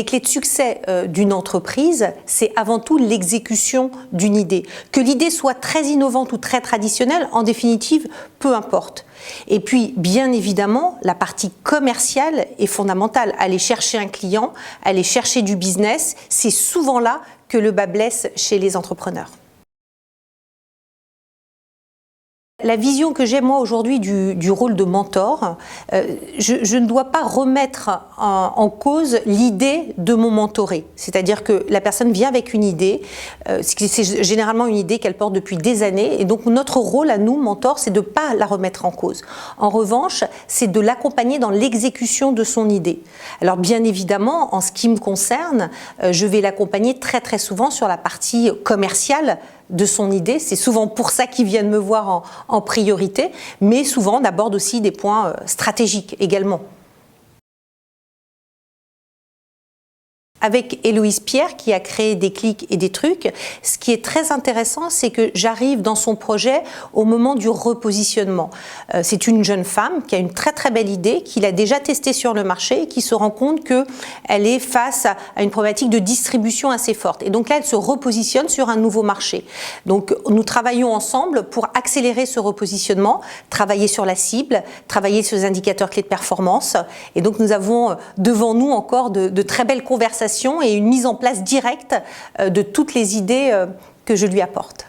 clés de succès d'une entreprise, c'est avant tout l'exécution d'une idée. Que l'idée soit très innovante ou très traditionnelle, en définitive, peu importe. Et puis, bien évidemment, la partie commerciale est fondamentale. Aller chercher un client, aller chercher du business, c'est souvent là que le bât blesse chez les entrepreneurs. La vision que j'ai moi aujourd'hui du rôle de mentor, je ne dois pas remettre en cause l'idée de mon mentoré. C'est-à-dire que la personne vient avec une idée, c'est généralement une idée qu'elle porte depuis des années, et donc notre rôle à nous, mentors, c'est de ne pas la remettre en cause. En revanche, c'est de l'accompagner dans l'exécution de son idée. Alors bien évidemment, en ce qui me concerne, je vais l'accompagner très très souvent sur la partie commerciale de son idée. C'est souvent pour ça qu'ils viennent me voir en priorité, mais souvent on aborde aussi des points stratégiques également. Avec Héloïse Pierre, qui a créé Déclic et des trucs, ce qui est très intéressant, c'est que j'arrive dans son projet au moment du repositionnement. C'est une jeune femme qui a une très très belle idée, qui l'a déjà testée sur le marché et qui se rend compte qu'elle est face à une problématique de distribution assez forte. Et donc là, elle se repositionne sur un nouveau marché. Donc nous travaillons ensemble pour accélérer ce repositionnement, travailler sur la cible, travailler sur les indicateurs clés de performance. Et donc nous avons devant nous encore de très belles conversations et une mise en place directe de toutes les idées que je lui apporte.